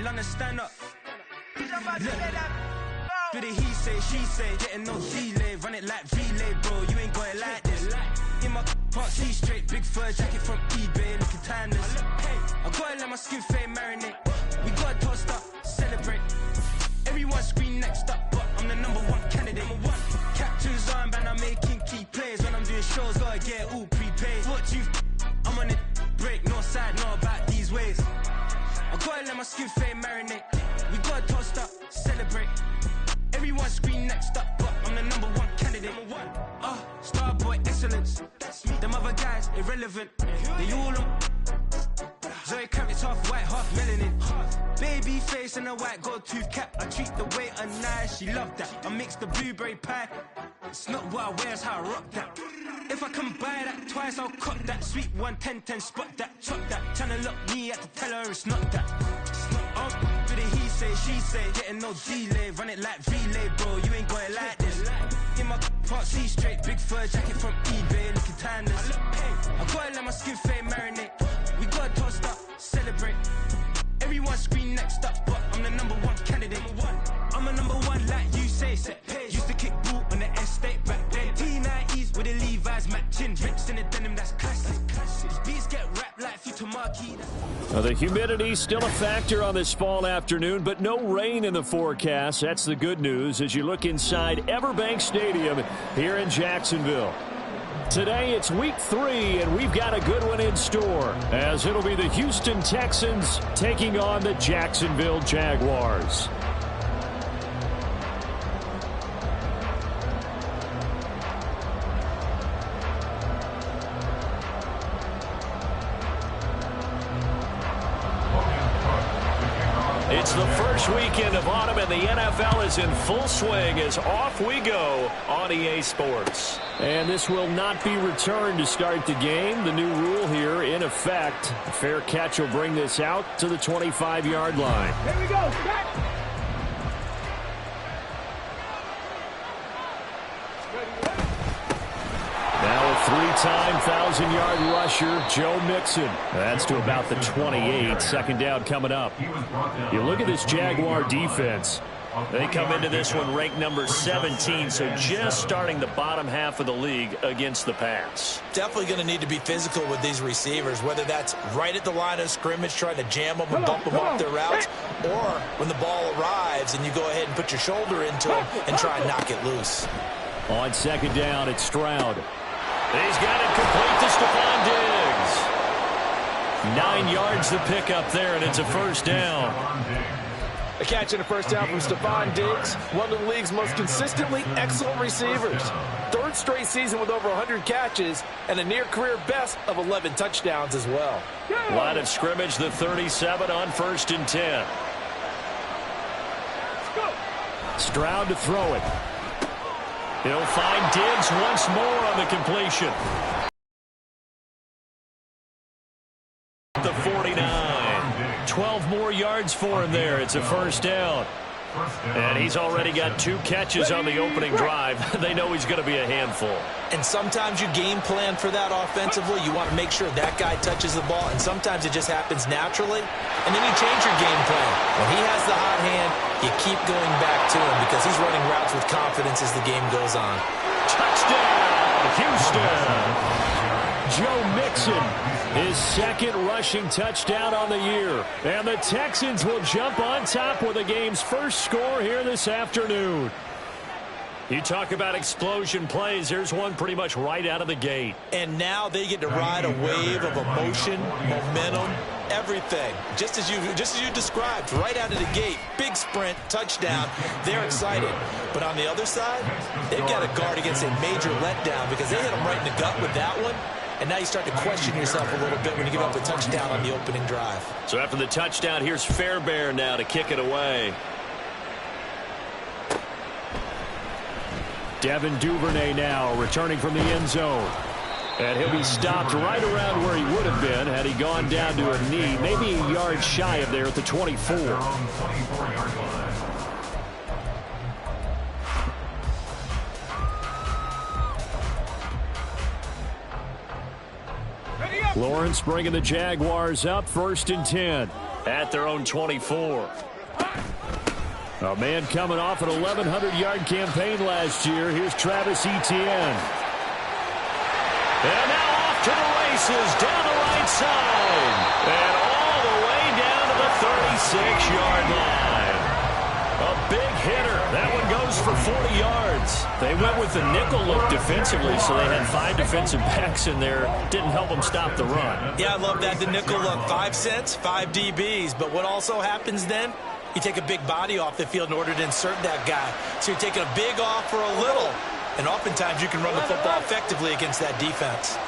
London, stand up. Look. Do the he say, she say, getting no delay, run it like relay, bro, you ain't got it like this. In my can't see straight, big fur jacket from eBay, looking timeless. I gotta let my skin fade marinate. We gotta toast up, celebrate. Everyone scream next up, but I'm the #1 candidate. Captain's armband, I'm making key plays. When I'm doing shows, gotta get all prepaid. What you I'm on it, break, no side, no about these ways. I gotta let my skin fade marinate. We gotta toast up, celebrate. Everyone scream next up, but I'm the #1 candidate. Starboy excellence. Them other guys irrelevant. They all on. Zoe Kravitz half white, half melanin. Baby face and a white gold tooth cap. I treat the waiter nice, she loved that. I mix the blueberry pie. It's not what I wear, it's how I rock that. If I can buy that twice, I'll cut that. Sweet 110, spot that, chop that. Tryna look me, I have to tell her it's not that. Do the he say, she say, getting no delay, run it like relay, bro, you ain't got it like this. In my can't see straight, big fur jacket from eBay, looking timeless. I gotta let my skin fade marinate. We gotta toast up, celebrate. Everyone scream next up, but I'm the #1 candidate. I'm a #1 like you say, set pace. Used to kick ball on the estate back then. T90s with the Levi's matching. Rips in the denim, that's classic. These beats get wrapped like Futamaki. The humidity still a factor on this fall afternoon, but no rain in the forecast. That's the good news as you look inside Everbank Stadium here in Jacksonville. Today it's week 3, and we've got a good one in store, as it'll be the Houston Texans taking on the Jacksonville Jaguars. It's the first weekend of autumn, and the NFL is in full swing as off we go on EA Sports. And this will not be returned to start the game. The new rule here in effect. A fair catch will bring this out to the 25-yard line. Here we go. Back. Now a 3-time 1,000-yard rusher, Joe Mixon. That's to about the 28. Second down coming up. You look at this Jaguar defense. They come into this one ranked number 17, so just starting the bottom half of the league against the pass. Definitely going to need to be physical with these receivers, whether that's right at the line of scrimmage trying to jam them and bump them off their routes, or when the ball arrives and you go ahead and put your shoulder into them and try and knock it loose. On second down, it's Stroud. He's got it complete to Stephon Diggs. 9 yards to pick up there, and it's a first down. A catch and a first down from Stephon Diggs, one of the league's most consistently excellent receivers. Third straight season with over 100 catches and a near-career best of 11 touchdowns as well. Line of scrimmage, the 37 on 1st and 10. Stroud to throw it. He'll find Diggs once more on the completion. The 49. 12 more yards for him there. It's a first down. And he's already got 2 catches on the opening drive. They know he's going to be a handful. And sometimes you game plan for that offensively. You want to make sure that guy touches the ball, and sometimes it just happens naturally. And then you change your game plan. When he has the hot hand, you keep going back to him because he's running routes with confidence as the game goes on. Touchdown, Houston. Joe Mixon, his second rushing touchdown on the year. And the Texans will jump on top with the game's first score here this afternoon. You talk about explosion plays. Here's one pretty much right out of the gate. And now they get to ride a wave of emotion, momentum, everything. Just as you described, right out of the gate. Big sprint, touchdown. They're excited. But on the other side, they've got to guard against a major letdown because they hit them right in the gut with that one. And now you start to question yourself a little bit when you give up a touchdown on the opening drive. So after the touchdown, here's Fairbairn now to kick it away. Devin Duvernay now returning from the end zone. And he'll be stopped right around where he would have been had he gone down to a knee, maybe a yard shy of there at the 24. Lawrence bringing the Jaguars up 1st and 10. at their own 24. A man coming off an 1,100-yard campaign last year. Here's Travis Etienne. And now off to the races down the right side. And all the way down to the 36-yard line. A big hitter. That one goes for 40 yards. They went with the nickel look defensively, so they had 5 defensive backs in there. Didn't help them stop the run. Yeah, I love that, the nickel look. 5 cents, 5 DBs. But what also happens then? You take a big body off the field in order to insert that guy. So you're taking a big off for a little. And oftentimes you can run the football effectively against that defense.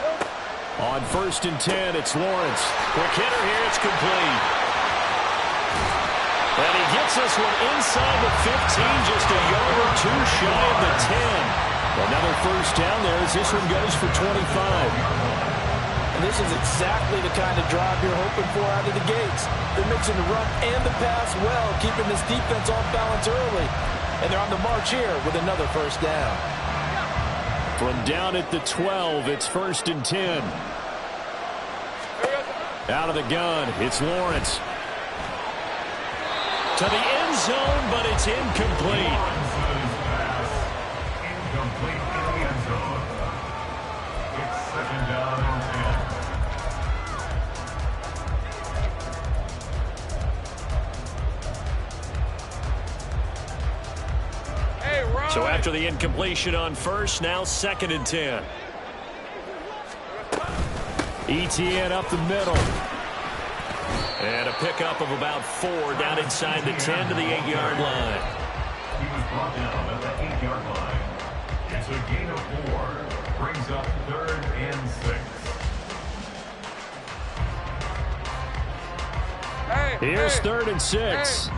On 1st and 10, it's Lawrence. Quick hitter here, it's complete. And he gets this one inside the 15, just a yard or 2 shy of the 10. Another first down there as this one goes for 25. And this is exactly the kind of drive you're hoping for out of the gates. They're mixing the run and the pass well, keeping this defense off balance early. And they're on the march here with another first down. From down at the 12, it's 1st and 10. Out of the gun, it's Lawrence. To the end zone, but it's incomplete. Incomplete in the end zone. It's 2nd down and 10. So after the incompletion on first, now 2nd and 10. Etienne up the middle. And a pickup of about 4 down inside the 10 to the 8-yard line. He was brought down at the 8-yard line. It's a gain of 4. Brings up 3rd and 6. Here's 3rd and 6.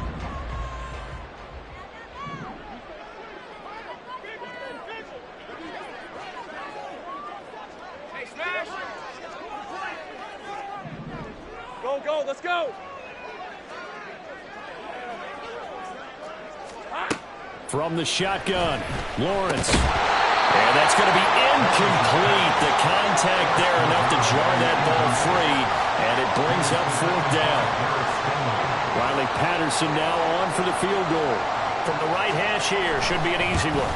Go, let's go. From the shotgun, Lawrence. And that's going to be incomplete. The contact there enough to jar that ball free. And it brings up 4th down. Riley Patterson now on for the field goal. From the right hash here, should be an easy one.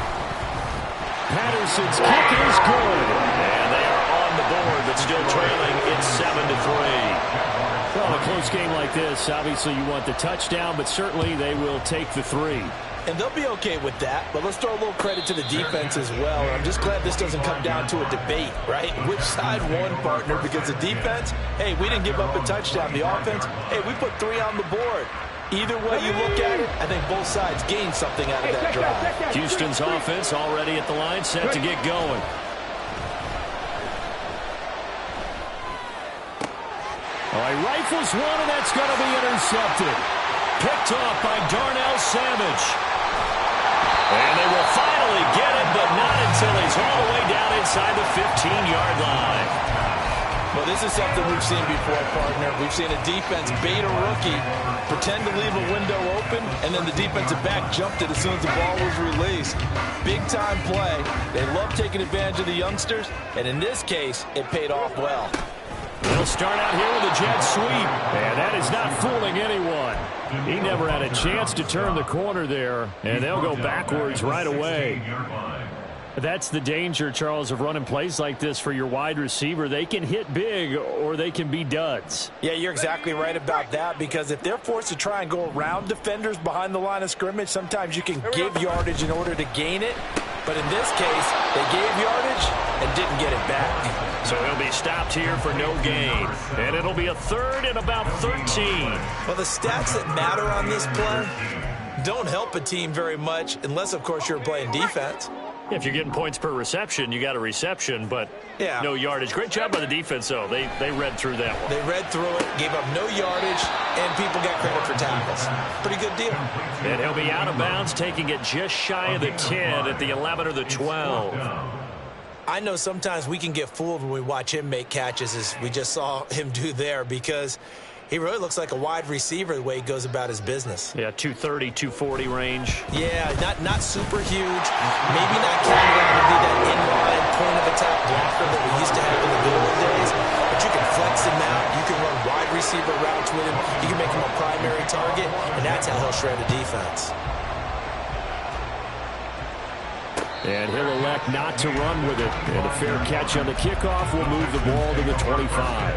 Patterson's kick is good. And they are on the board, but still trailing. It's 7-3. Well, a close game like this, obviously you want the touchdown, but certainly they will take the 3. And they'll be okay with that, but let's throw a little credit to the defense as well. And I'm just glad this doesn't come down to a debate, right? Which side won, partner? Because the defense, hey, we didn't give up a touchdown. The offense, hey, we put 3 on the board. Either way you look at it, I think both sides gained something out of that drive. Houston's offense already at the line, set to get going. All right, rifles one, and that's going to be intercepted. Picked off by Darnell Savage. And they will finally get it, but not until he's all the way down inside the 15-yard line. Well, this is something we've seen before, partner. We've seen a defense bait a rookie, pretend to leave a window open, and then the defensive back jumped it as soon as the ball was released. Big-time play. They love taking advantage of the youngsters, and in this case, it paid off well. They'll start out here with a jet sweep, and that is not fooling anyone. He never had a chance to turn the corner there, and they'll go backwards right away. That's the danger, Charles, of running plays like this for your wide receiver. They can hit big or they can be duds. Yeah, you're exactly right about that, because if they're forced to try and go around defenders behind the line of scrimmage, sometimes you can give yardage in order to gain it. But in this case, they gave yardage and didn't get it back. So he'll be stopped here for no gain. And it'll be a 3rd and about 13. Well, the stats that matter on this play don't help a team very much unless, of course, you're playing defense. If you're getting points per reception, you got a reception, but no yardage. Great job by the defense, though. They read through that one. They read through it, gave up no yardage, and people got credit for tackles. Pretty good deal. And he'll be out of bounds, taking it just shy of the 10 at the 11 or the 12. I know sometimes we can get fooled when we watch him make catches, as we just saw him do there, because he really looks like a wide receiver the way he goes about his business. Yeah, 230, 240 range. Yeah, not super huge. Maybe not counted on to be that inline point-of-attack blocker that we used to have in the good old days. But you can flex him out. You can run wide receiver routes with him. You can make him a how he'll shred a defense. And he'll elect not to run with it. And a fair catch on the kickoff will move the ball to the 25.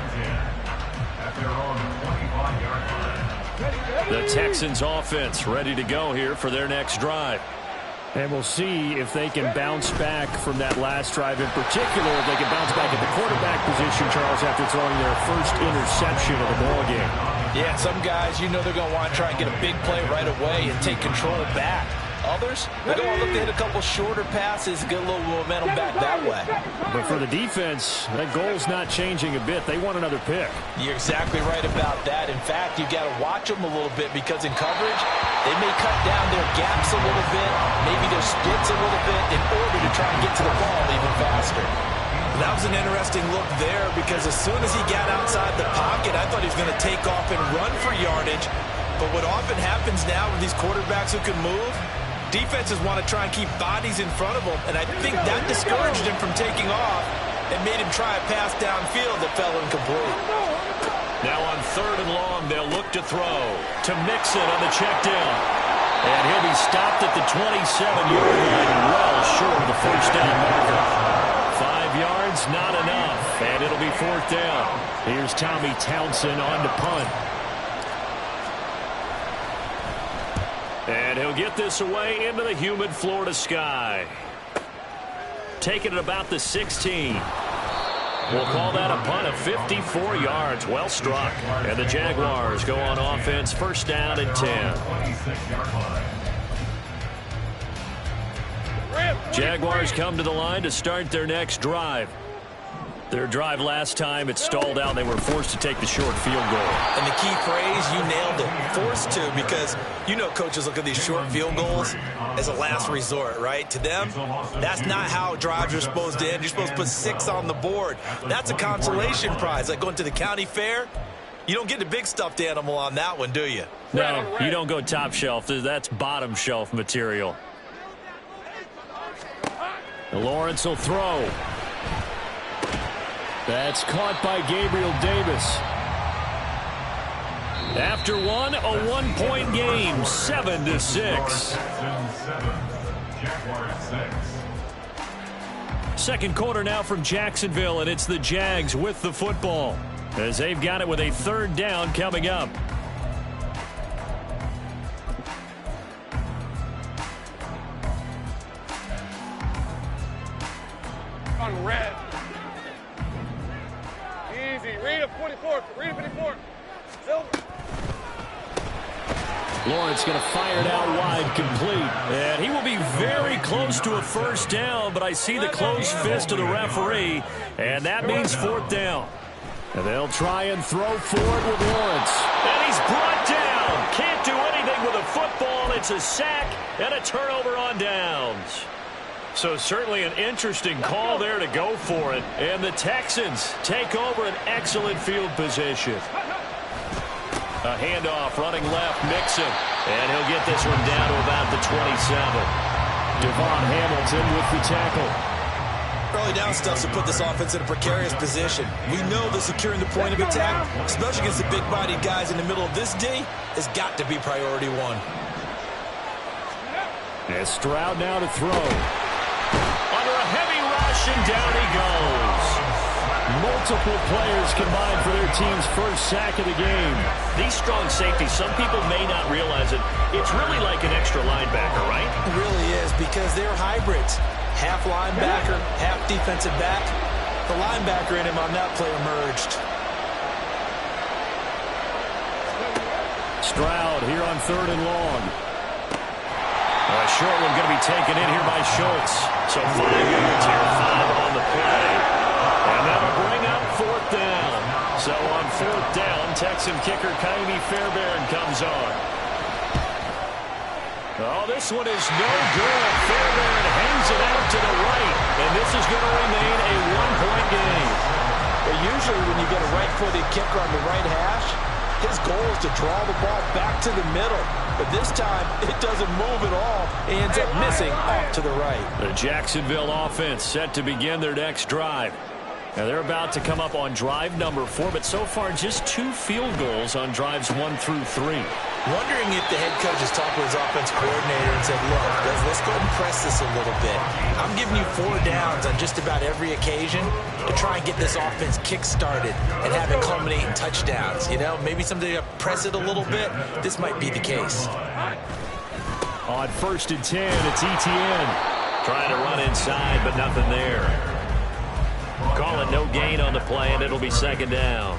The Texans offense ready to go here for their next drive. And we'll see if they can bounce back from that last drive in particular. If they can bounce back at the quarterback position, Charles, after throwing their first interception of the ball game. Yeah, some guys, you know they're going to want to try and get a big play right away and take control back. Others, they're going to look to hit a couple shorter passes and get a little momentum back that way. But for the defense, that goal's not changing a bit. They want another pick. You're exactly right about that. In fact, you've got to watch them a little bit because in coverage, they may cut down their gaps a little bit, maybe their splits a little bit in order to try and get to the ball even faster. That was an interesting look there because as soon as he got outside the pocket, I thought he was going to take off and run for yardage. But what often happens now with these quarterbacks who can move, defenses want to try and keep bodies in front of him, and I think that discouraged him from taking off and made him try a pass downfield that fell incomplete. Now on 3rd and long, they'll look to throw to Mixon on the check down. And he'll be stopped at the 27-yard line, well short of the first down marker. 5 yards, not enough, and it'll be 4th down. Here's Tommy Townsend on to punt. And he'll get this away into the humid Florida sky. Taking it about the 16. We'll call that a punt of 54 yards. Well struck. And the Jaguars go on offense, first down and 10. Jaguars come to the line to start their next drive. Their drive last time, it stalled out. They were forced to take the short field goal. And the key phrase, you nailed it, forced to, because you know coaches look at these short field goals as a last resort, right? To them, that's not how drives are supposed to end. You're supposed to put 6 on the board. That's a consolation prize. Like going to the county fair, you don't get the big stuffed animal on that one, do you? No, you don't go top shelf. That's bottom shelf material. Lawrence will throw. That's caught by Gabriel Davis. After one, a 1-point game, 7-6. Second quarter now from Jacksonville, and it's the Jags with the football as they've got it with a 3rd down coming up. On red. Easy. Read a 44. Read a 54. Silver. Lawrence going to fire it out wide, complete. And he will be very close to a first down, but I see the closed fist of the referee, and that means 4th down. And they'll try and throw for it with Lawrence. And he's brought down. Can't do anything with a football. It's a sack and a turnover on downs. So certainly an interesting call there to go for it. And the Texans take over an excellent field position. A handoff running left, Mixon. And he'll get this one down to about the 27. Devon Hamilton with the tackle. Early down stuff to put this offense in a precarious position. We know that securing the point of attack, especially against the big-bodied guys in the middle of this D, has got to be priority 1. And Stroud now to throw. Under a heavy rush, and down he goes. Multiple players combined for their team's first sack of the game. These strong safeties, some people may not realize it. It's really like an extra linebacker, right? It really is, because they're hybrids. Half linebacker, half defensive back. The linebacker in him on that play emerged. Stroud here on 3rd and long. A short one going to be taken in here by Schultz. So 5 yards here, 5 on the play. And that'll bring up 4th down. So on 4th down, Texan kicker Kaimi Fairbairn comes on. Oh, this one is no good. Fairbairn hangs it out to the right. And this is going to remain a 1-point game. But usually when you get a right-footed kicker on the right hash, his goal is to draw the ball back to the middle. But this time, it doesn't move at all. He ends up missing off to the right. The Jacksonville offense set to begin their next drive. Now they're about to come up on drive number 4, but so far just 2 field goals on drives 1 through 3. Wondering if the head coach has talked with his offense coordinator and said, look, let's go ahead and press this a little bit. I'm giving you 4 downs on just about every occasion to try and get this offense kick-started and have it culminate in touchdowns. You know, maybe someday to press it a little bit. This might be the case. On 1st and 10, it's Etienne. Trying to run inside, but nothing there. Call it no gain on the play, and it'll be 2nd down.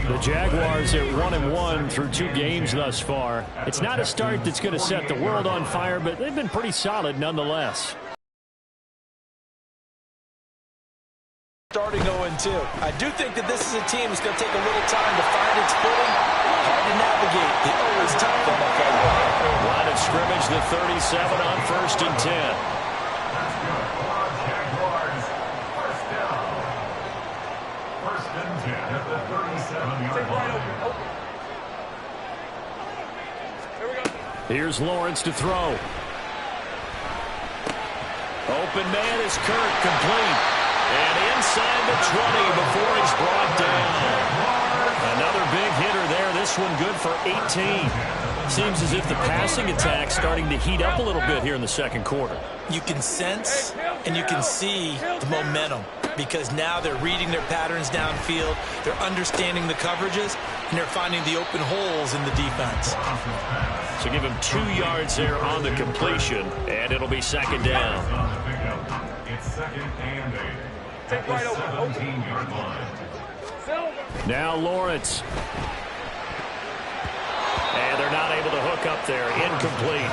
The Jaguars at 1-1 through 2 games thus far. It's not a start that's going to set the world on fire, but they've been pretty solid nonetheless. Starting 0-2. I do think that this is a team that's going to take a little time to find its footing. Hard to navigate the always tough NFL. Line of scrimmage, the 37 on 1st and 10. Jaguars, 1st down. 1st and 10 at the 37-yard line. Here's Lawrence to throw. Open man is Kirk, complete. And inside the 20 before he's brought down. Another big hitter there. This one good for 18. Seems as if the passing attack's starting to heat up a little bit here in the 2nd quarter. You can sense and you can see the momentum because now they're reading their patterns downfield, they're understanding the coverages, and they're finding the open holes in the defense. So give him 2 yards there on the completion, and it'll be 2nd down. It's 2nd and 8 at the 17-yard line. Now Lawrence. And they're not able to hook up there. Incomplete.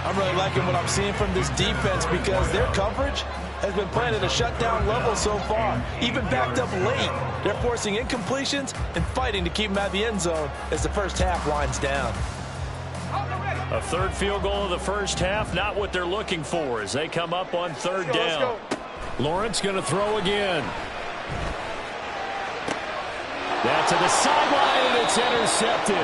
I'm really liking what I'm seeing from this defense because their coverage has been playing at a shutdown level so far. Even backed up late, they're forcing incompletions and fighting to keep them out of the end zone as the first half winds down. A 3rd field goal of the first half, not what they're looking for as they come up on 3rd down. Lawrence going to throw again. That's to the sideline, and it's intercepted.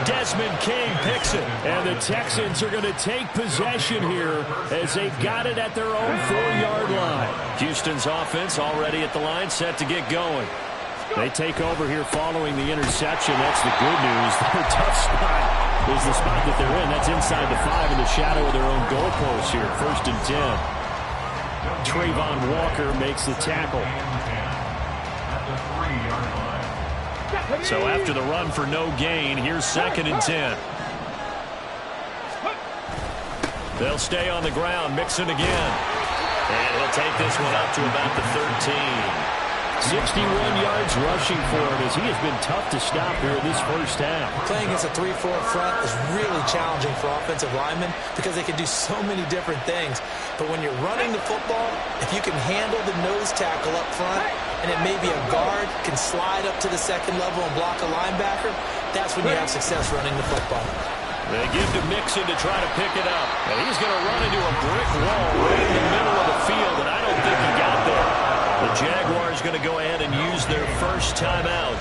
Desmond King picks it, and the Texans are going to take possession here as they've got it at their own 4-yard line. Houston's offense already at the line, set to get going. They take over here following the interception. That's the good news. Their tough spot is the spot that they're in. That's inside the 5 in the shadow of their own goalpost here. 1st and 10. Trayvon Walker makes the tackle. So after the run for no gain, here's 2nd and 10. They'll stay on the ground, Mixon again. And he'll take this one up to about the 13. 61 yards rushing for him as he has been tough to stop here in this first half. Playing against a 3-4 front is really challenging for offensive linemen because they can do so many different things. But when you're running the football, if you can handle the nose tackle up front, and it may be a guard, can slide up to the 2nd level and block a linebacker, that's when you have success running the football. They give to Mixon to try to pick it up. And he's going to run into a brick wall right in the middle of the field, and I don't think he got there. The Jaguars going to go ahead and use their first timeout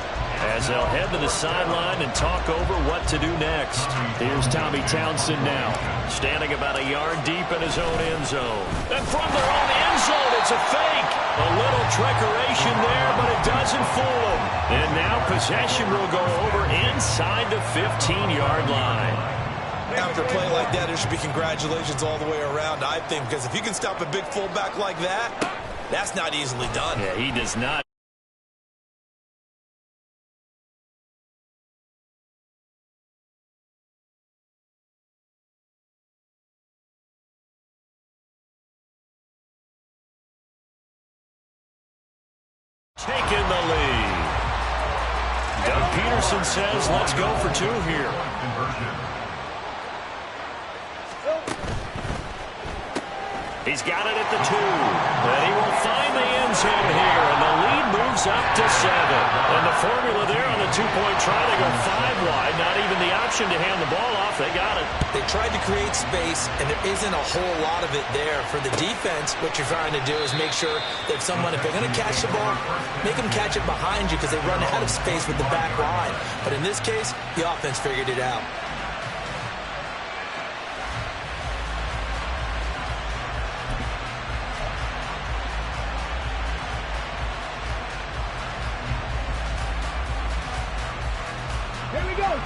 as they'll head to the sideline and talk over what to do next. Here's Tommy Townsend now, standing about a yard deep in his own end zone. And from their own end zone, it's a fake. A little trickeration there, but it doesn't fool them. And now possession will go over inside the 15-yard line. After a play like that, there should be congratulations all the way around, I think, because if you can stop a big fullback like that, that's not easily done. Yeah, he does not. Taking the lead. Doug Peterson says, let's go for 2 here. He's got it at the 2. And he will find the end zone here. And the lead moves up to 7. And the formula there on the 2-point try, they go 5 wide. Not even the option to hand the ball off. They got it. They tried to create space, and there isn't a whole lot of it there. For the defense, what you're trying to do is make sure that someone, if they're going to catch the ball, make them catch it behind you because they run out of space with the back line. But in this case, the offense figured it out.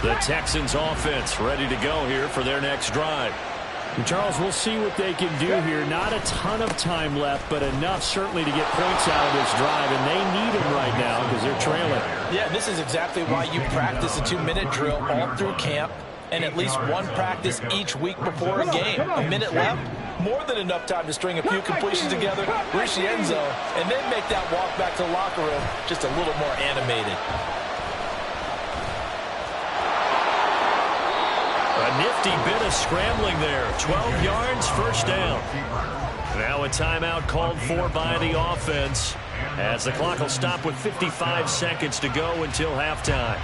The Texans offense ready to go here for their next drive. And Charles, we'll see what they can do here. Not a ton of time left, but enough certainly to get points out of this drive, and they need them right now because they're trailing. Yeah, this is exactly why you practice a 2-minute drill all through camp and at least one practice each week before a game. A minute left, more than enough time to string a few completions together, reach the end zone, and then make that walk back to the locker room just a little more animated. A nifty bit of scrambling there. 12 yards, first down. Now a timeout called for by the offense as the clock will stop with 55 seconds to go until halftime.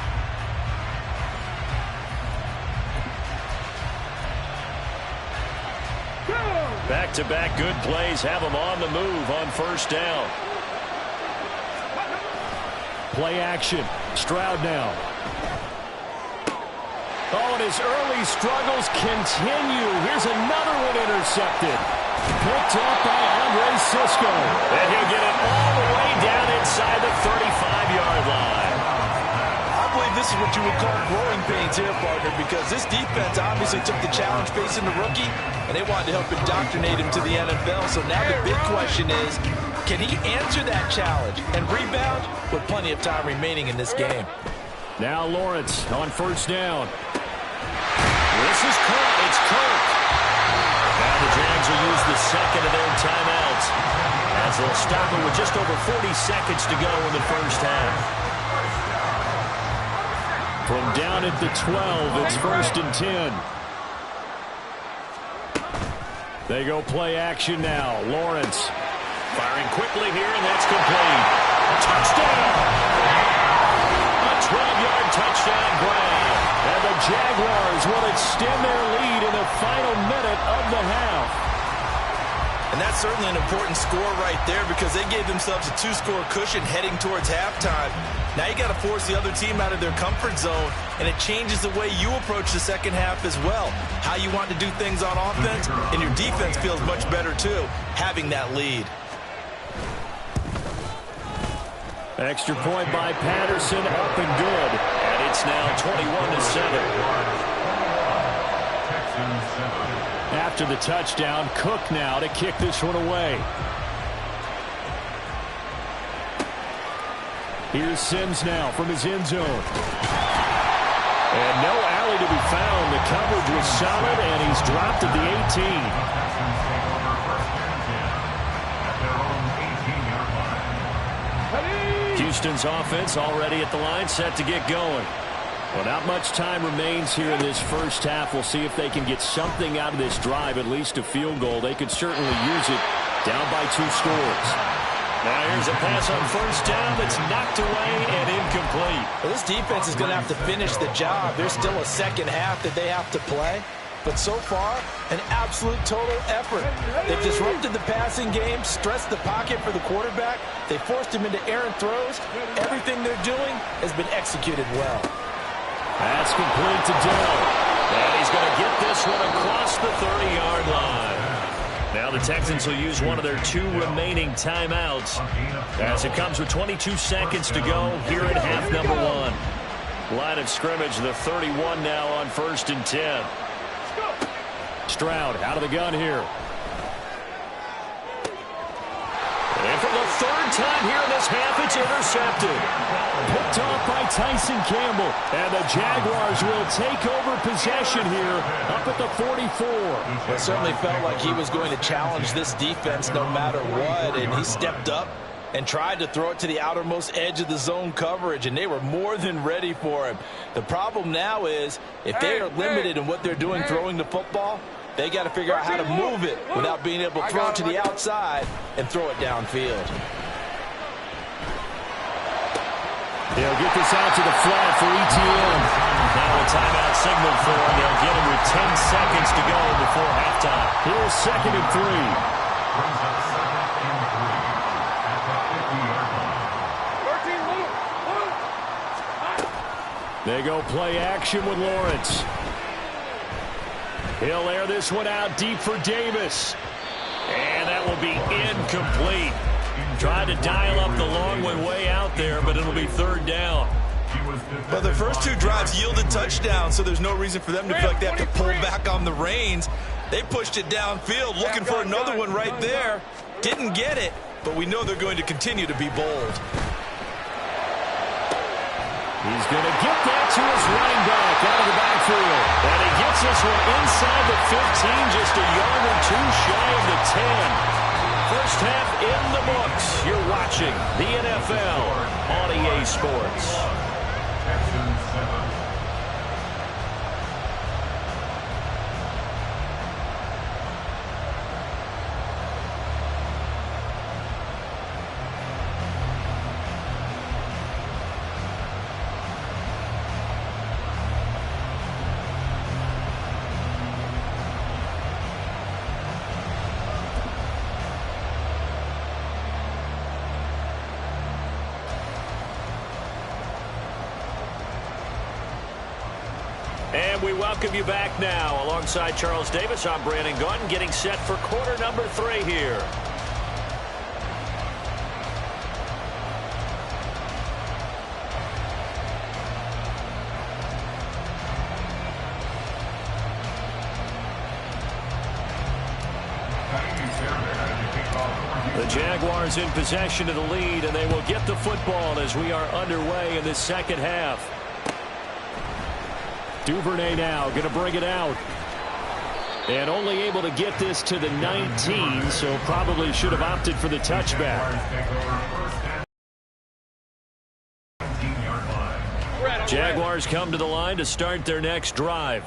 Back-to-back good plays have them on the move on first down. Play action. Stroud now. Oh, and his early struggles continue. Here's another one intercepted. Picked up by Andre Sisco. And he'll get it all the way down inside the 35-yard line. I believe this is what you would call growing pains here, partner, because this defense obviously took the challenge facing the rookie, and they wanted to help indoctrinate him to the NFL. So now the big question is, can he answer that challenge and rebound with plenty of time remaining in this game? Now Lawrence on first down. This is Kirk. It's Kirk. Now the Jags will use the second of their timeouts as they'll stop it with just over 40 seconds to go in the first half. From down at the 12, it's first and 10. They go play action now. Lawrence firing quickly here, and that's complete. Touchdown! A 12-yard touchdown grab. And the Jaguars will extend their lead in the final minute of the half. And that's certainly an important score right there because they gave themselves a 2-score cushion heading towards halftime. Now you got to force the other team out of their comfort zone, and it changes the way you approach the second half as well. How you want to do things on offense, and your defense feels much better too, having that lead. Extra point by Patterson, up and good. And it's now 21-7. After the touchdown, Cook now to kick this one away. Here's Sims now from his end zone. And no alley to be found. The coverage was solid, and he's dropped at the 18. Houston's offense already at the line, set to get going. Well, not much time remains here in this first half. We'll see if they can get something out of this drive, at least a field goal. They could certainly use it down by 2 scores. Now here's a pass on first down that's knocked away and incomplete. Well, this defense is going to have to finish the job. There's still a second half that they have to play. But so far, an absolute total effort. They've disrupted the passing game, stressed the pocket for the quarterback. They forced him into errant throws. Everything they're doing has been executed well. That's complete to Dell. And he's going to get this one across the 30-yard line. Now the Texans will use one of their 2 remaining timeouts as it comes with 22 seconds to go here in half number 1. Line of scrimmage, the 31 now on first and 10. Stroud out of the gun here. And for the 3rd time here in this half, it's intercepted. Picked off by Tyson Campbell. And the Jaguars will take over possession here up at the 44. It certainly felt like he was going to challenge this defense no matter what, and he stepped up and tried to throw it to the outermost edge of the zone coverage, and they were more than ready for him. The problem now is if they are limited in what they're doing throwing the football, they got to figure out how to move it without being able to throw it to the outside and throw it downfield. They'll get this out to the flat for ETN. Now a timeout signal for him. They'll get him with 10 seconds to go before halftime. Here's 2nd and 3. They go play action with Lawrence. He'll air this one out deep for Davis. And that will be incomplete. Tried to dial up the long one way out there, but it'll be 3rd down. Well, their first 2 drives yielded touchdowns, so there's no reason for them to feel like they have to pull back on the reins. They pushed it downfield, looking for another one right there. Didn't get it, but we know they're going to continue to be bold. He's going to get that to his running back out of the backfield. And he gets this one inside the 15, just a yard or 2 shy of the 10. First half in the books. You're watching the NFL on EA Sports. And we welcome you back now. Alongside Charles Davis, I'm Brandon Gunn, getting set for quarter number 3 here. The Jaguars in possession of the lead, and they will get the football as we are underway in the second half. Duvernay now going to bring it out. And only able to get this to the 19, so probably should have opted for the touchback. Jaguars come to the line to start their next drive.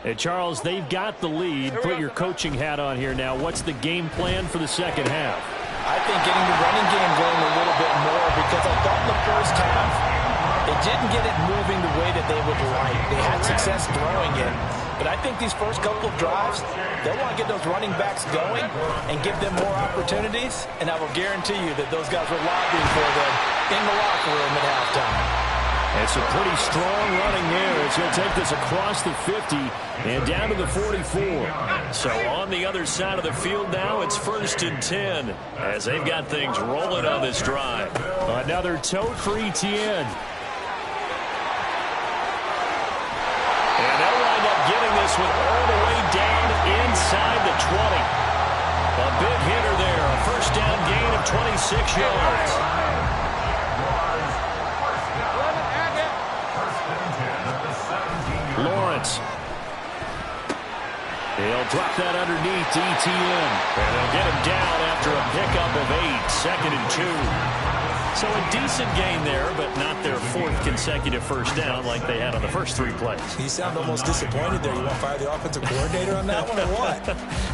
And Charles, they've got the lead. Put your coaching hat on here now. What's the game plan for the second half? I think getting the running game going a little bit more, because I thought in the first half they didn't get it moving the way that they would like. They had success throwing it. But I think these first couple of drives, they'll want to get those running backs going and give them more opportunities. And I will guarantee you that those guys were lobbying for them in the locker room at halftime. It's a pretty strong running there as he'll take this across the 50 and down to the 44. So on the other side of the field now, it's 1st and 10 as they've got things rolling on this drive. Another tote for Etienne. And they'll wind up getting this one all the way down inside the 20. A big hitter there, a first down gain of 26 yards. Lawrence. He'll drop that underneath to Etienne. And they'll get him down after a pickup of 8, 2nd and 2. So a decent gain there, but not their 4th consecutive first down like they had on the first 3 plays. You sound almost disappointed there. You want to fire the offensive coordinator on that one or what?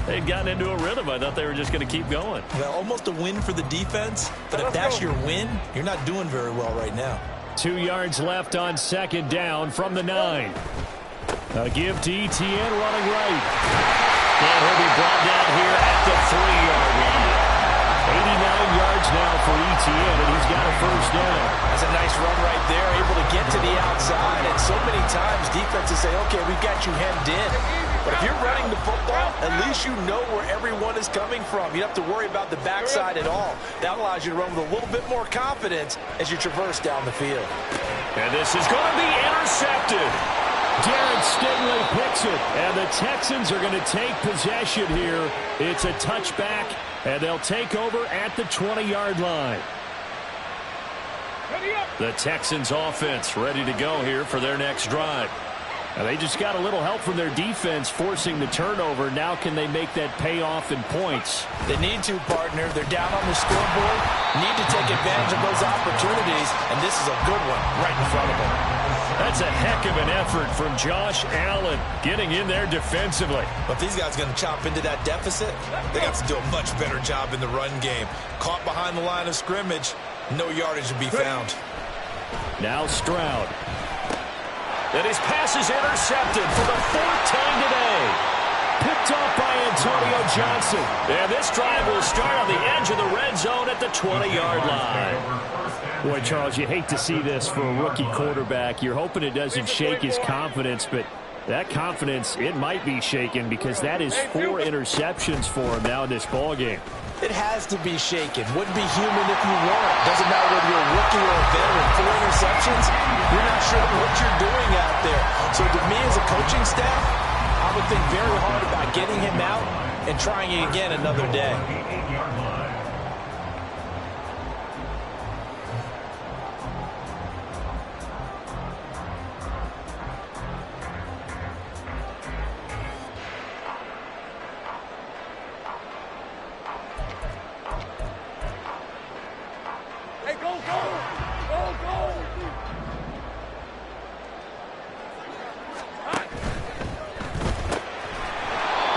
They'd gotten into a rhythm. I thought they were just going to keep going. Well, almost a win for the defense, but if that's your win, you're not doing very well right now. 2 yards left on 2nd down from the 9. A give to Etienne running right. And he'll be brought down here at the 3-yard line. 89 yards now for Etienne, and he's got a first down. That's a nice run right there, able to get to the outside. And so many times defenses say, okay, we've got you hemmed in. But if you're running the football, at least you know where everyone is coming from. You don't have to worry about the backside at all. That allows you to run with a little bit more confidence as you traverse down the field. And this is going to be intercepted. Jared Stingley picks it, and the Texans are going to take possession here. It's a touchback, and they'll take over at the 20-yard line. The Texans offense ready to go here for their next drive. And they just got a little help from their defense forcing the turnover. Now can they make that pay off in points? They need to, partner. They're down on the scoreboard. Need to take advantage of those opportunities, and this is a good one right in front of them. That's a heck of an effort from Josh Allen getting in there defensively. But these guys are going to chop into that deficit. They got to do a much better job in the run game. Caught behind the line of scrimmage, no yardage to be found. Now Stroud. And his pass is intercepted for the 4th time today. Picked off by Antonio Johnson. And this drive will start on the edge of the red zone at the 20-yard line. Boy, Charles, you hate to see this for a rookie quarterback. You're hoping it doesn't shake his confidence, but that confidence, it might be shaken because that is 4 interceptions for him now in this ballgame. It has to be shaken. Wouldn't be human if you weren't. Doesn't matter whether you're a rookie or a veteran. 4 interceptions, You're not sure what you're doing out there. So to me as a coaching staff, I would think very hard about getting him out and trying it again another day.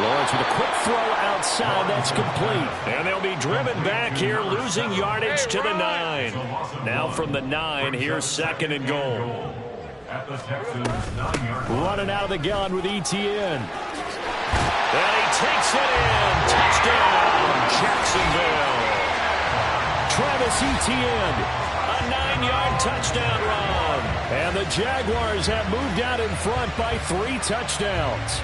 Lawrence with a quick throw outside. That's complete. And they'll be driven back here, losing yardage to the 9. Now from the 9, here's 2nd and goal. At the Texans' 9-yard line. Running out of the gun with Etienne. And he takes it in. Touchdown, Jacksonville. Travis Etienne, a 9-yard touchdown run. And the Jaguars have moved out in front by 3 touchdowns.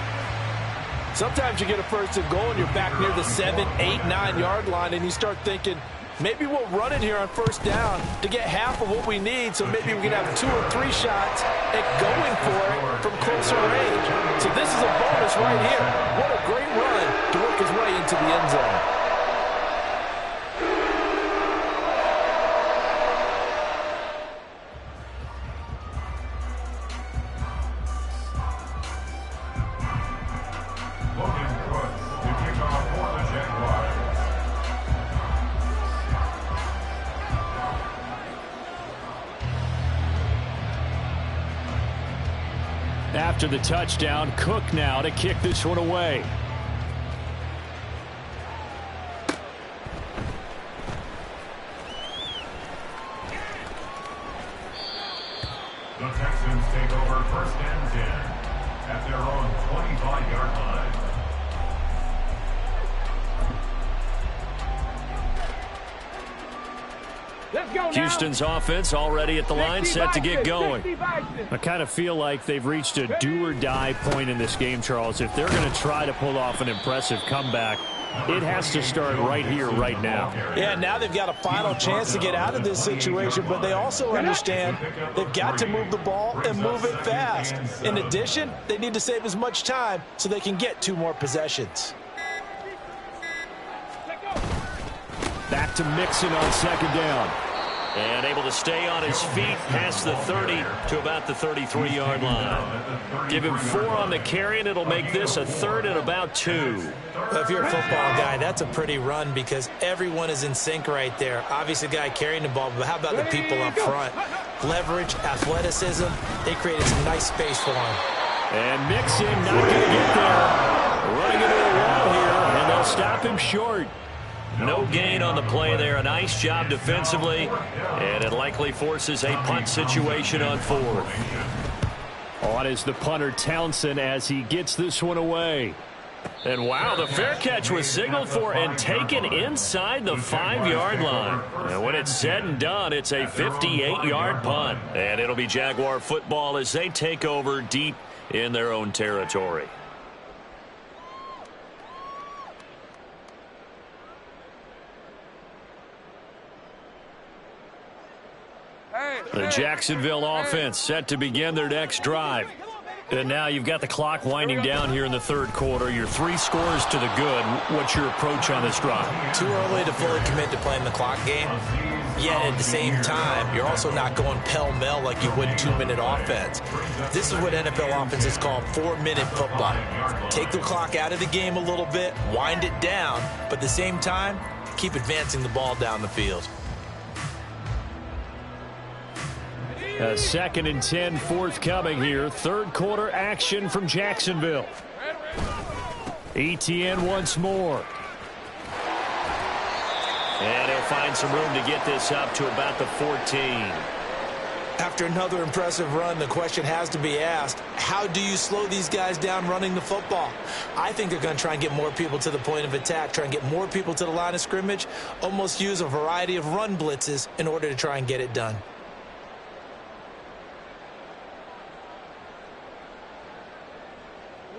Sometimes you get a first and goal and you're back near the 7, 8, 9-yard line, and you start thinking, maybe we'll run it here on first down to get half of what we need, so maybe we can have 2 or 3 shots at going for it from closer range. So this is a bonus right here. What a great run to work his way into the end zone. After the touchdown, Cook now to kick this one away. The Texans take over 1st and 10 at their own 25-yard line. Houston's offense already at the line, set to get going. I kind of feel like they've reached a do-or-die point in this game, Charles. If they're going to try to pull off an impressive comeback, it has to start right here, right now. Yeah, now they've got a final chance to get out of this situation, but they also understand they've got to move the ball and move it fast. In addition, they need to save as much time so they can get 2 more possessions. Back to Mixon on 2nd down. And able to stay on his feet past the 30 to about the 33-yard line. Give him 4 on the carry, and it'll make this a 3rd and about 2. Well, if you're a football guy, that's a pretty run because everyone is in sync right there. Obviously, the guy carrying the ball, but how about the people up front? Leverage, athleticism, they created some nice space for him. And Mixon not going to get there. Running into a wall here, and they'll stop him short. No gain on the play there. A nice job defensively, and it likely forces a punt situation on 4th. On is the punter Townsend as he gets this one away. And wow, the fair catch was signaled for and taken inside the 5-yard line. And when it's said and done, it's a 58-yard punt. And it'll be Jaguar football as they take over deep in their own territory. The Jacksonville offense set to begin their next drive. And now you've got the clock winding down here in the 3rd quarter. You're 3 scores to the good. What's your approach on this drive? Too early to fully commit to playing the clock game. Yet at the same time, you're also not going pell-mell like you would 2-minute offense. This is what NFL offenses call 4-minute football. Take the clock out of the game a little bit, wind it down, but at the same time, keep advancing the ball down the field. A 2nd and 10 forthcoming here. 3rd quarter action from Jacksonville. Etienne once more. And he'll find some room to get this up to about the 14. After another impressive run, the question has to be asked, how do you slow these guys down running the football? I think they're going to try and get more people to the point of attack, try and get more people to the line of scrimmage, almost use a variety of run blitzes in order to try and get it done.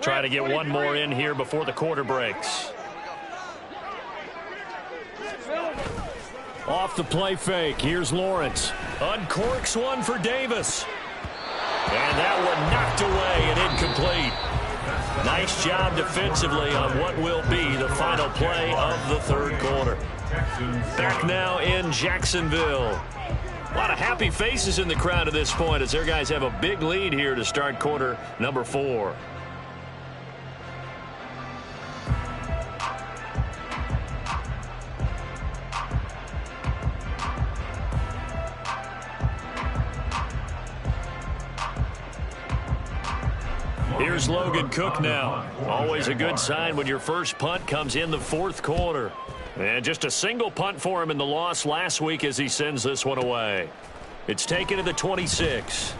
Try to get one more in here before the quarter breaks. Off the play fake. Here's Lawrence. Uncorks one for Davis. And that one knocked away and incomplete. Nice job defensively on what will be the final play of the third quarter. Back now in Jacksonville. A lot of happy faces in the crowd at this point as their guys have a big lead here to start quarter number 4. Here's Logan Cook now. Always a good sign when your first punt comes in the fourth quarter. And just a single punt for him in the loss last week as he sends this one away. It's taken to the 26.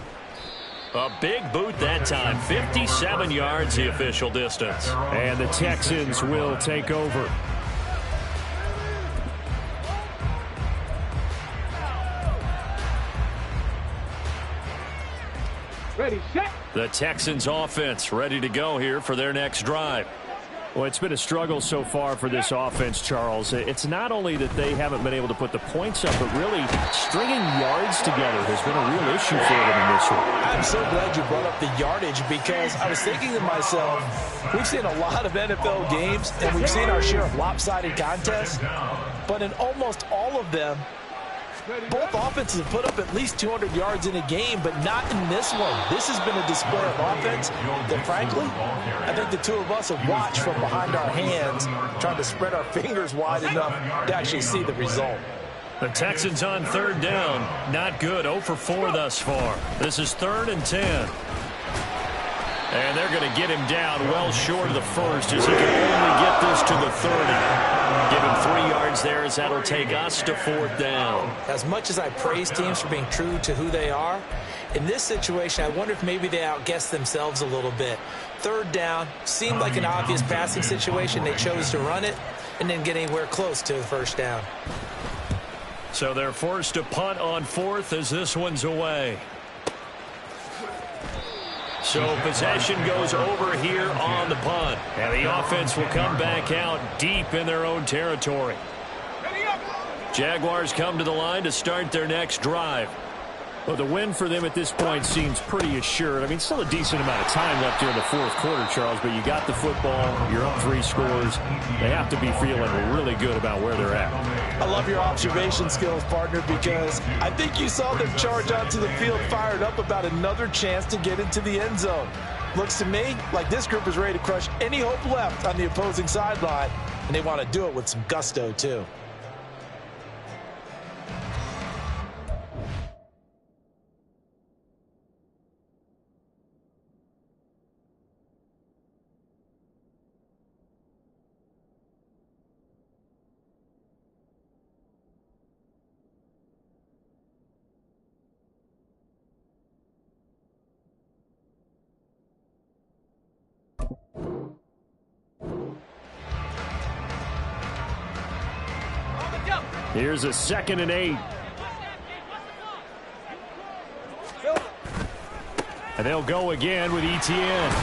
A big boot that time. 57 yards the official distance. And the Texans will take over. Ready, set. The Texans offense ready to go here for their next drive. Well, it's been a struggle so far for this offense, Charles. It's not only that they haven't been able to put the points up, but really stringing yards together has been a real issue for them in this one. I'm so glad you brought up the yardage because I was thinking to myself, we've seen a lot of NFL games and we've seen our share of lopsided contests, but in almost all of them, both offenses have put up at least 200 yards in a game, but not in this one. This has been a display of offense that, frankly, I think the two of us have watched from behind our hands, trying to spread our fingers wide enough to actually see the result. The Texans on third down. Not good. 0 for 4 thus far. This is 3rd and 10. And they're going to get him down well short of the first as he can only get this to the 30. Give him 3 yards there as that'll take us to 4th down. As much as I praise teams for being true to who they are, in this situation, I wonder if maybe they outguessed themselves a little bit. 3rd down seemed like an obvious passing situation. They chose to run it and didn't get anywhere close to the 1st down. So they're forced to punt on 4th as this one's away. So possession goes over here on the punt. And the offense will come back out deep in their own territory. Jaguars come to the line to start their next drive. Well, the win for them at this point seems pretty assured. I mean, still a decent amount of time left here in the fourth quarter, Charles, but you got the football, you're up 3 scores. They have to be feeling really good about where they're at. I love your observation skills, partner, because I think you saw them charge onto the field fired up about another chance to get into the end zone. Looks to me like this group is ready to crush any hope left on the opposing sideline, and they want to do it with some gusto, too. Here's a 2nd and 8. And they'll go again with Etienne.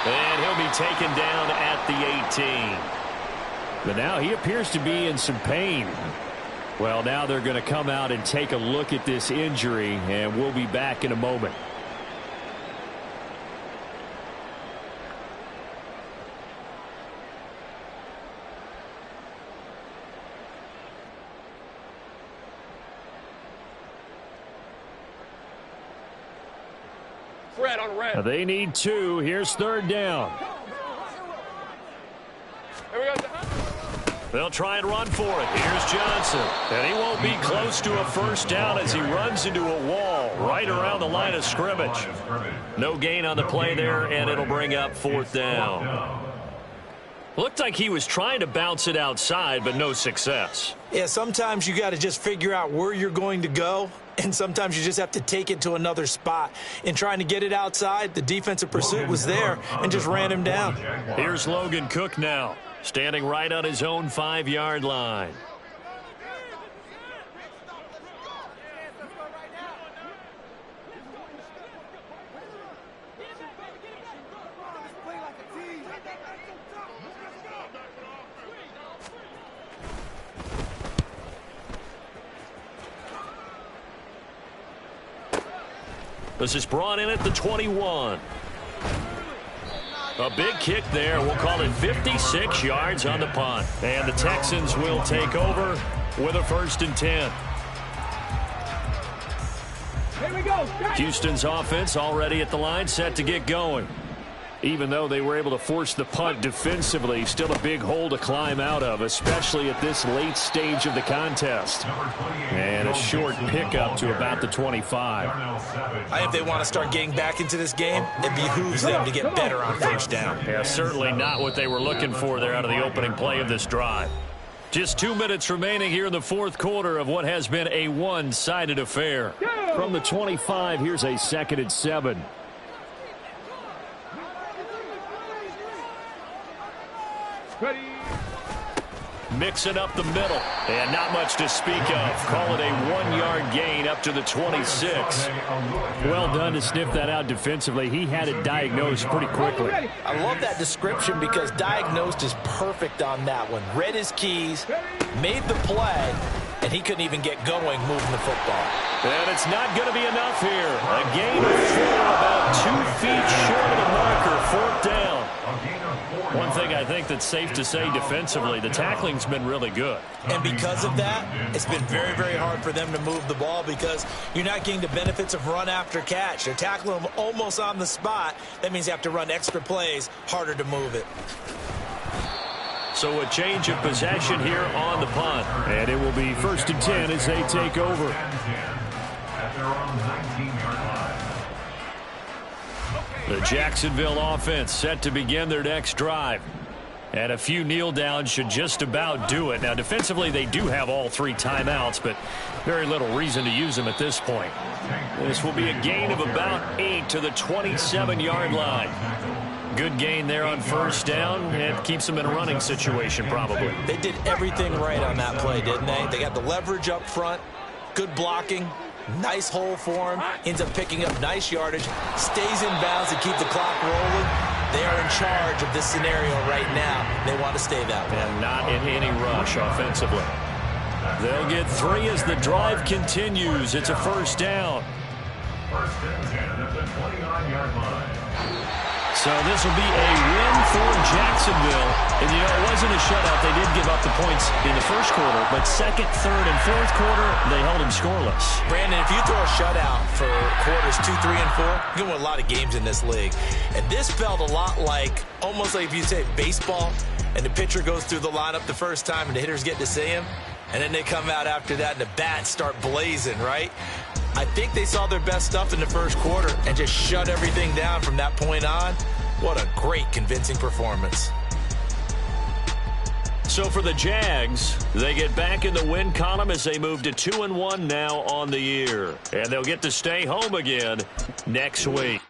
And he'll be taken down at the 18. But now he appears to be in some pain. Well, now they're going to come out and take a look at this injury, and we'll be back in a moment. Red on red. They need 2. Here's 3rd down. Here we go. They'll try and run for it. Here's Johnson. And he won't be close to a 1st down as he runs into a wall right around the line of scrimmage. No gain on the play there, and it'll bring up 4th down. Looked like he was trying to bounce it outside, but no success. Yeah, sometimes you got to just figure out where you're going to go, and sometimes you just have to take it to another spot. In trying to get it outside, the defensive pursuit was there and just ran him down. Here's Logan Cook now, standing right on his own 5-yard line. This is brought in at the 21. A big kick there. We'll call it 56 yards on the punt. And the Texans will take over with a 1st and 10. Here we go. Houston's offense already at the line, set to get going. Even though they were able to force the punt defensively, still a big hole to climb out of, especially at this late stage of the contest. And a short pickup to about the 25. I think if they want to start getting back into this game, it behooves them to get better on 1st down. Yeah, certainly not what they were looking for there out of the opening play of this drive. Just 2 minutes remaining here in the 4th quarter of what has been a one-sided affair. From the 25, here's a 2nd and 7. Ready. Mixing up the middle. And not much to speak of. Call it a 1-yard gain up to the 26. Well done to sniff that out defensively. He had it diagnosed pretty quickly. I love that description because diagnosed is perfect on that one. Read his keys, made the play, and he couldn't even get going moving the football. And it's not going to be enough here. A gain of 4, about 2 feet short of the marker, 4th down. One thing I think that's safe to say defensively, the tackling's been really good. And because of that, it's been very, very hard for them to move the ball because you're not getting the benefits of run after catch. They're tackling them almost on the spot. That means you have to run extra plays, harder to move it. So a change of possession here on the punt. And it will be 1st and 10 as they take over. At their own 19-yard line. The Jacksonville offense set to begin their next drive. And a few kneel downs should just about do it. Now, defensively, they do have all 3 timeouts, but very little reason to use them at this point. This will be a gain of about 8 to the 27-yard line. Good gain there on 1st down. It keeps them in a running situation, probably. They did everything right on that play, didn't they? They got the leverage up front, good blocking, nice hole for him, ends up picking up nice yardage, stays in bounds to keep the clock rolling. They are in charge of this scenario right now. They want to stay that way. And not in any rush offensively. They'll get 3 as the drive continues. It's a 1st down. 1st and 10 at the 29-yard line. So this will be a win for Jacksonville. And, you know, it wasn't a shutout. They did give up the points in the 1st quarter, but 2nd, 3rd, and 4th quarter, they held them scoreless. Brandon, if you throw a shutout for quarters 2, 3, and 4, you're going to win a lot of games in this league. And this felt a lot like, almost like if you say baseball, and the pitcher goes through the lineup the first time, and the hitters get to see him, and then they come out after that, and the bats start blazing, right? I think they saw their best stuff in the 1st quarter and just shut everything down from that point on. What a great, convincing performance. So for the Jags, they get back in the win column as they move to 2-1 now on the year. And they'll get to stay home again next week.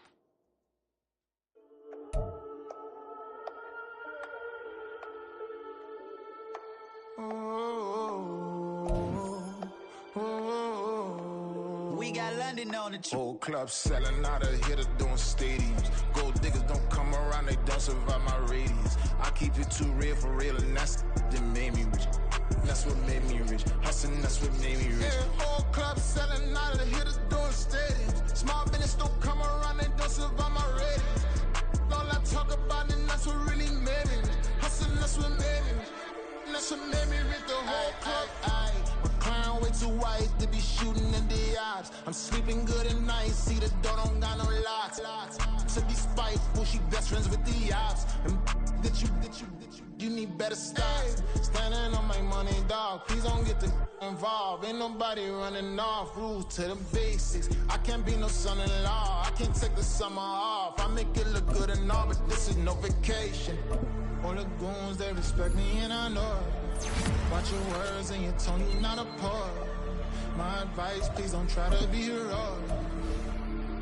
We got London on the Whole club selling out of hitter doing stadiums. Gold diggers don't come around, they don't survive my radius. I keep it too real for real, and that's that made me rich. That's what made me rich. Hustling, that's what made me rich. Yeah, whole club selling out of hitters doing stadiums. Small business don't come around, they don't survive my radius. All I talk about, and that's what really made me rich. Hustling, that's what made me rich. That's what made me rich. The whole club. Clown way too white to be shooting in the eyes. I'm sleeping good at night, see the door don't got no locks. To be spiteful, she best friends with the ops. And you need better styles. Standing on my money, dog. Please don't get the involved. Ain't nobody running off. Rules to the basics. I can't be no son-in-law. I can't take the summer off. I make it look good and all, but this is no vacation. All the goons, they respect me and I know it. Watch your words and your tone, you're not a part. My advice, please don't try to be heroic.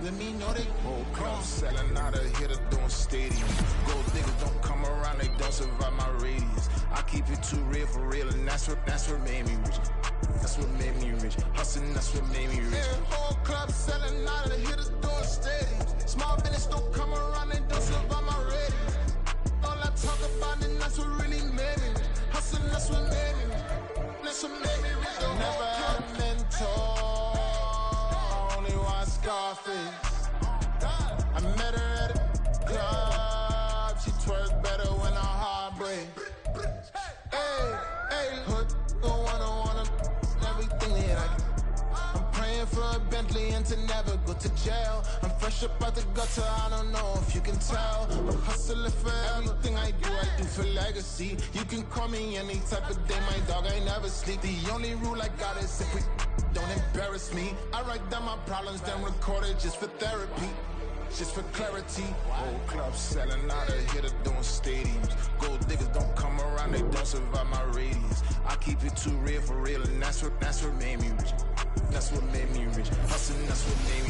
Let me know they whole club selling out of hitter doing stadiums. Gold diggers don't come around, they don't survive my radius. I keep it too real for real, and that's what made me rich. That's what made me rich. Hustling, that's what made me rich. Yeah, whole club selling out of hitters doing stadiums. Small business don't come around, they don't survive my radius. All I talk about, and that's what really made me rich. Hustling, that's what made me rich. That's what made me rich. Never had a mentor, only watch Scarface. plan to never go to jail. I'm fresh up out the gutter, I don't know if you can tell. A hustler for everything I do for legacy. You can call me any type of day, my dog, I never sleep. The only rule I got is if we don't embarrass me. I write down my problems, then record it just for therapy. Just for clarity. Whole club selling out of here to doing stadiums. Gold diggers don't come around, they don't survive my radius. I keep it too real for real, and that's what made me rich. That's what made me rich. Hustling, that's what made me